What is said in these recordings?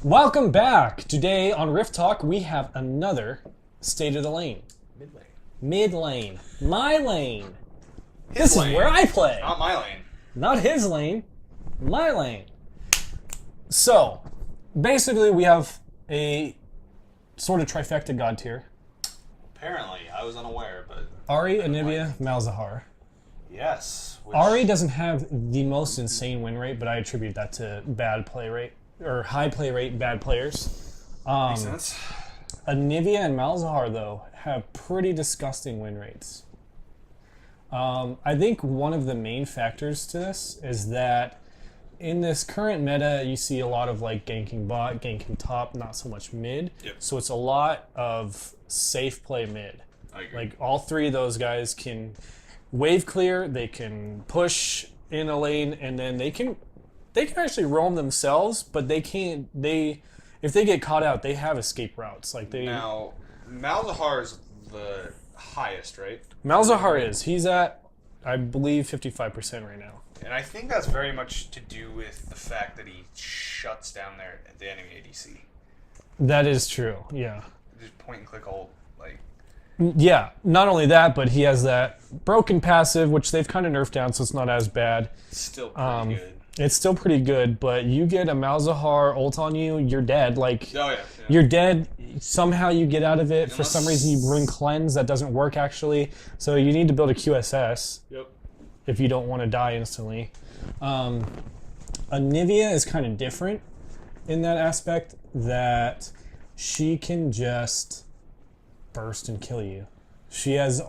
Welcome back. Today on Rift Talk, we have another State of the Lane. Mid lane. My lane. This is where I play. Not my lane. Not his lane. My lane. So, basically, we have a sort of trifecta god tier. Apparently, I was unaware, but... Ahri, Anivia, Malzahar. Yes. Ahri doesn't have the most insane win rate, but I attribute that to bad play rate. Or high play rate, bad players. Makes sense. Anivia and Malzahar, though, have pretty disgusting win rates. I think one of the main factors to this is that in this current meta, you see a lot of like ganking bot, ganking top, not so much mid. Yep. So it's a lot of safe play mid. I agree. Like all three of those guys can wave clear, they can push in a lane, and then they can actually roam themselves, but they can't. If they get caught out, they have escape routes. Like they Now, Malzahar is the highest, right? Malzahar is. He's at, I believe, 55% right now. And I think that's very much to do with the fact that he shuts down the enemy ADC. That is true. Yeah. Just point and click ult, like... Yeah. Not only that, but he has that broken passive, which they've kind of nerfed down, so it's not as bad. Still pretty good. It's still pretty good, but you get a Malzahar ult on you, you're dead. Like, Oh, yeah. you're dead. Somehow you get out of it. For some Unless- reason, you bring cleanse. That doesn't work, actually. So you need to build a QSS Yep. if you don't want to die instantly. Anivia is kind of different in that aspect, that she can just burst and kill you. She has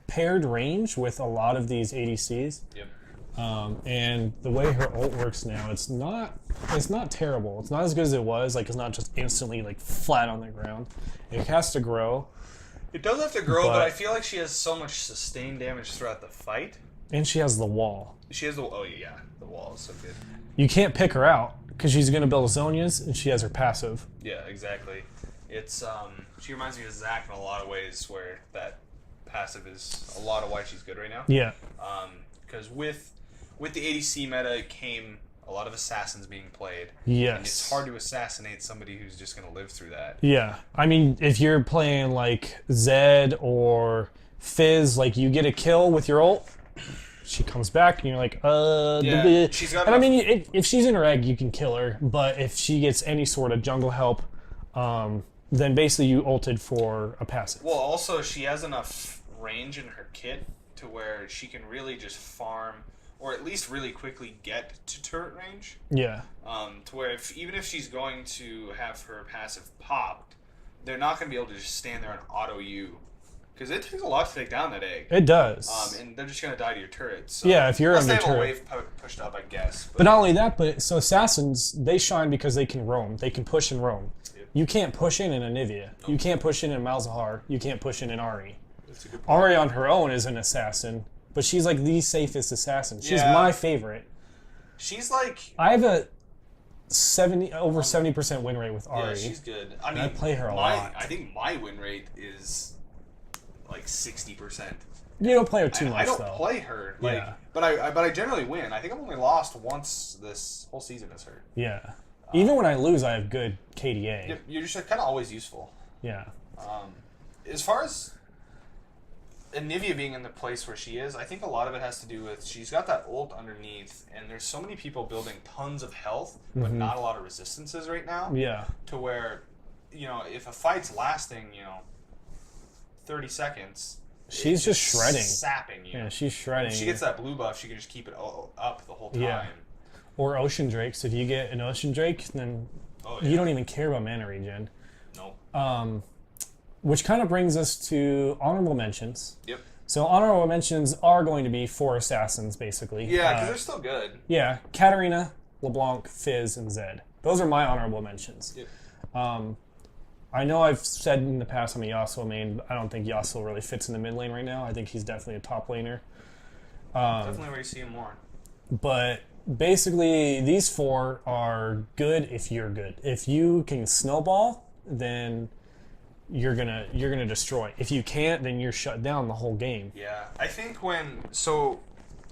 paired range with a lot of these ADCs. Yep. And the way her ult works now, it's not terrible. It's not as good as it was. Like, it's not just instantly like flat on the ground. It has to grow, It does have to grow, but But- I feel like she has so much sustained damage throughout the fight. and she has the wall. She has the... Oh, yeah. The wall is so good. You can't pick her out because she's gonna build Zonias, and she has her passive. Yeah, exactly. It's she reminds me of Zac in a lot of ways, where that passive is a lot of why she's good right now. Yeah, Because with the ADC meta came a lot of assassins being played. yes. And it's hard to assassinate somebody who's just going to live through that. Yeah, I mean, if you're playing like Zed or Fizz, like you get a kill with your ult, she comes back, and you're like, Yeah, she's got And I enough- mean, if she's in her egg, you can kill her. But if she gets any sort of jungle help, then basically you ulted for a passive. Well, also she has enough range in her kit to where she can really just farm, or at least really quickly get to turret range. Yeah, To where even if she's going to have her passive popped, they're not going to be able to just stand there and auto you. Because it takes a lot to take down that egg. it does. And they're just going to die to your turret. So, Yeah, if you're unless on they the have a turret. wave pushed up, I guess. But not only that, but so assassins, they shine because they can roam. They can push and roam. Yep. You can't push in Anivia. You can't push in Malzahar. You can't push in Ahri. That's a good point. Ahri on her own is an assassin, but she's like the safest assassin. She's Yeah. my favorite. She's like... I have a 70% win rate with Yeah, Ahri. she's good. I mean, I play her a lot. I think my win rate is like 60%. You don't play her too much I don't though. play her, like, Yeah. but I generally win. I think I've only lost once this whole season as her. Yeah. Even when I lose, I have good KDA. You're just kind of always useful. Yeah. As far as Anivia being in the place where she is, I think a lot of it has to do with she's got that ult underneath, and there's so many people building tons of health, but not a lot of resistances right now. Yeah. To where, if a fight's lasting, 30 seconds, She's just shredding. sapping you. Yeah, she's shredding. If she gets that blue buff, she can just keep it up the whole time. Yeah. Or Ocean Drakes. If you get an Ocean Drake, then Oh, yeah. you don't even care about mana regen. Nope. Which kind of brings us to honorable mentions. Yep. So honorable mentions are going to be 4 assassins, basically. Yeah, because they're still good. Yeah, Katarina, LeBlanc, Fizz, and Zed. Those are my honorable mentions. Yep. I know I've said in the past I'm a Yasuo main, but I don't think Yasuo really fits in the mid lane right now. I think he's definitely a top laner. Definitely where you see him more. But basically, these 4 are good if you're good. If you can snowball, then you're gonna destroy. If you can't, then you're shut down the whole game. Yeah, I think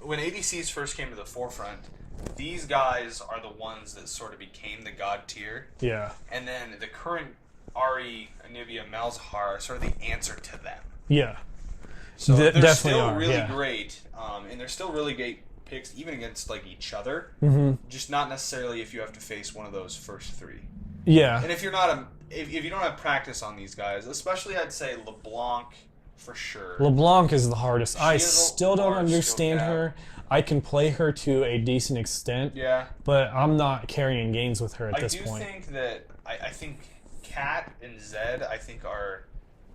when ADCs first came to the forefront, these guys are the ones that sort of became the god tier. Yeah. And then the current Ahri, Anivia, Malzahar are sort of the answer to them. Yeah. So they're definitely still are, really yeah. great, and they're still really great picks, even against like each other. Mm-hmm. Just not necessarily if you have to face one of those first three. Yeah. And if you're not if you don't have practice on these guys, especially I'd say LeBlanc for sure. LeBlanc is the hardest. I is a still don't large understand skill her. I can play her to a decent extent, Yeah. but I'm not carrying games with her at this point. I do think that I think Cat and Zed are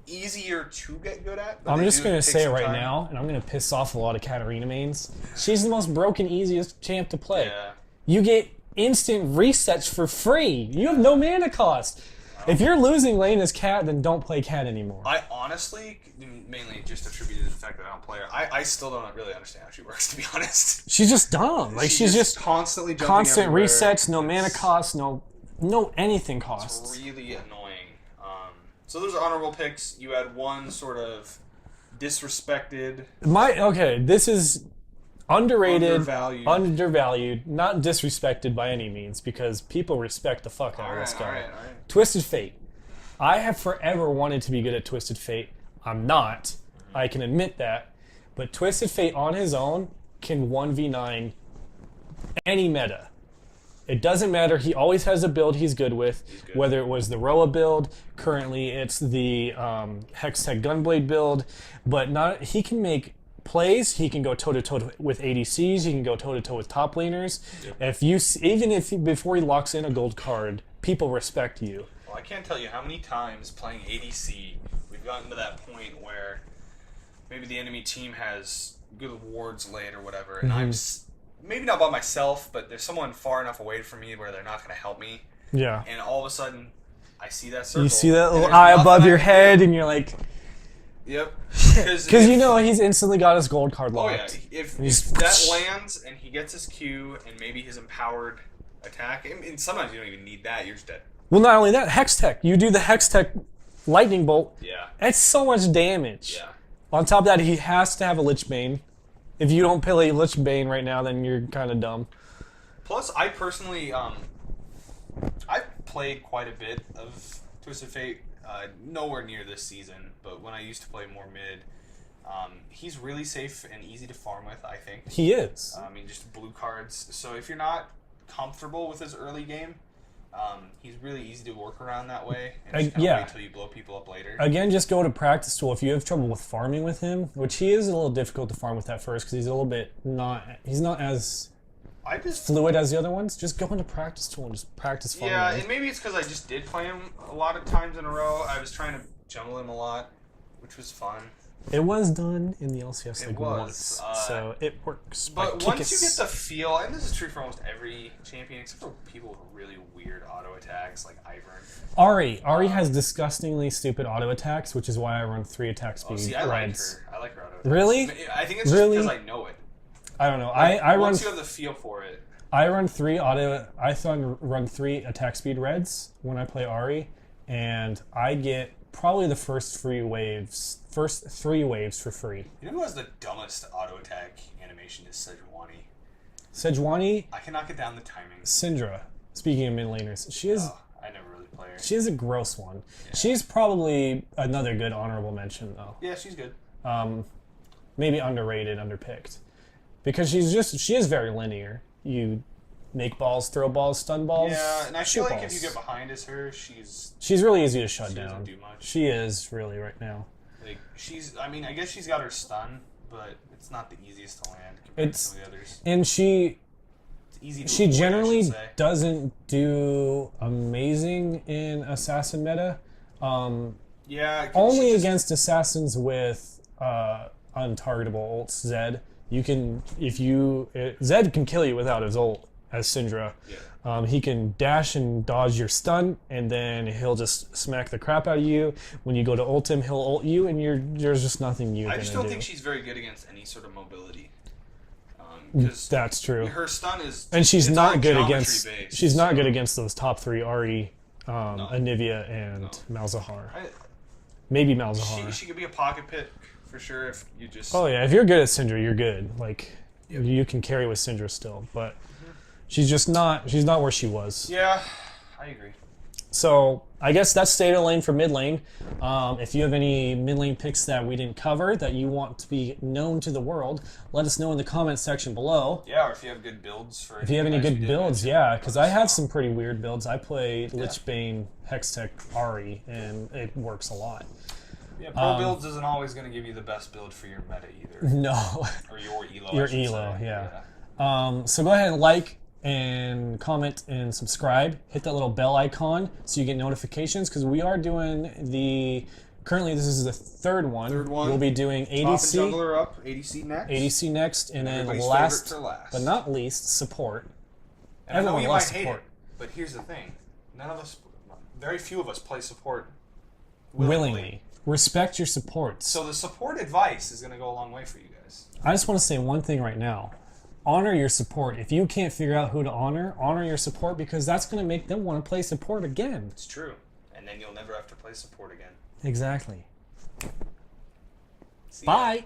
easier to get good at. But I'm they just do going to take say it some right time. now, and I'm going to piss off a lot of Katarina mains. She's the most broken, easiest champ to play. Yeah. You get instant resets for free. You have no mana cost. If you're losing lane as Cat, then don't play Cat anymore. I honestly, mainly just attributed to the fact that I don't play her. I still don't really understand how she works, to be honest. She's just dumb. Like she's just constantly jumping constant everywhere. resets, no mana It's- cost, no anything costs. It's really annoying. So those are honorable picks. You had one sort of disrespected, This is underrated, undervalued. not disrespected by any means, because people respect the fuck out of this guy. All right. Twisted Fate. I have forever wanted to be good at Twisted Fate. I'm not. I can admit that. But Twisted Fate on his own can 1v9 any meta. It doesn't matter. He always has a build he's good with, good. whether it was the Roa build. Currently, it's the Hextech Gunblade build. But not. He can make plays. He can go toe-to-toe with ADCs. He can go toe-to-toe with top laners. Yep. Before he locks in a gold card, people respect you. Well, I can't tell you how many times playing ADC we've gotten to that point where maybe the enemy team has good wards laid or whatever, and I'm maybe not by myself, but there's someone far enough away from me where they're not going to help me, Yeah. and all of a sudden I see that circle. You see that and little there's eye nothing above I your can head, do. and you're like, Yep. because you know he's instantly got his gold card Oh locked. yeah. If He's- that lands and he gets his Q and maybe his empowered attack, and sometimes you don't even need that. You're just dead. Well, not only that, Hextech. You do the Hextech lightning bolt. Yeah. That's so much damage. Yeah. On top of that, he has to have a Lich Bane. If you don't play Lich Bane right now, then you're kind of dumb. Plus, I personally, I've played quite a bit of Twisted Fate. Nowhere near this season, but when I used to play more mid, he's really safe and easy to farm with, I think. He is. I mean, just blue cards. So if you're not comfortable with his early game, he's really easy to work around that way. And just yeah. wait till you blow people up later. Again, just go to practice tool. If you have trouble with farming with him, which he is a little difficult to farm with at first because he's a little bit he's not as I just fluid as the other ones. Just go into practice tool and just practice farming. Yeah, and maybe it's because I just did play him a lot of times in a row. I was trying to jungle him a lot, which was fun. It was done in the LCS It League was, once, so it works. But by once you Kikis. get the feel, and this is true for almost every champion, except for people with really weird auto attacks like Ivern. Ari has disgustingly stupid auto attacks, which is why I run 3 attack speed. Oh, see, I like reds. her. I like her auto attacks. Really? I think it's just Really? because I know it. I don't know. Like, I run once you have the feel for it. I run 3 auto. Run 3 attack speed reds when I play Ari, and I get probably the first 3 waves for free. You know who has the dumbest auto attack animation is Sejuani. Sejuani, I cannot get down the timing. Syndra. Speaking of mid laners, she is. I never really play her. She is a gross one. She's probably another good honorable mention though. Yeah, she's good. Maybe underrated, underpicked, because she is very linear. You make balls, throw balls, stun balls. Yeah, and I shoot feel like balls. if you get behind as her, she's really easy to shut she down. doesn't do much. She is really right now. Like I mean, I guess she's got her stun, but it's not the easiest to land compared to some of the others. And she It's easy to she avoid, I generally should say. doesn't do amazing in assassin meta. Yeah, 'cause Only she just- against assassins with untargetable ults. Zed, Zed can kill you without his ult as Syndra. Yeah. He can dash and dodge your stun, and then he'll just smack the crap out of you. When you go to ult him, he'll ult you, and there's just nothing you're I gonna just don't do. think she's very good against any sort of mobility. 'Cause That's true. her stun is, And she's it's not all good geometry against. based, She's not so- good against those top 3: Ari, Anivia, and Malzahar. Maybe Malzahar. She could be a pocket pick for sure if you just. Oh yeah, if you're good at Syndra, you're good. Like you can carry with Syndra still, but she's not where she was. Yeah, I agree. So I guess that's state of lane for mid lane. If you have any mid lane picks that we didn't cover that you want to be known to the world, let us know in the comments section below. Yeah, or if you have good builds for. If you have any good builds, yeah, because I have some pretty weird builds. I play Lich Bane, Hextech, Ahri, and it works a lot. Yeah, pro builds isn't always going to give you the best build for your meta either. No. Or your elo. Your I should elo, say. yeah. So go ahead and like and comment and subscribe. Hit that little bell icon so you get notifications, because we are doing currently this is the third one. We'll be doing ADC. Top and jungler up, ADC next. ADC next, and then Everybody's last, favorite for last. but not least, support. And I know Everyone you loves might hate support. it, but here's the thing: very few of us play support Willingly. Respect your supports. So the support advice is going to go a long way for you guys. I just want to say one thing right now. Honor your support. If you can't figure out who to honor your support, because that's going to make them want to play support again. It's true. And then you'll never have to play support again. Exactly. See ya. Bye.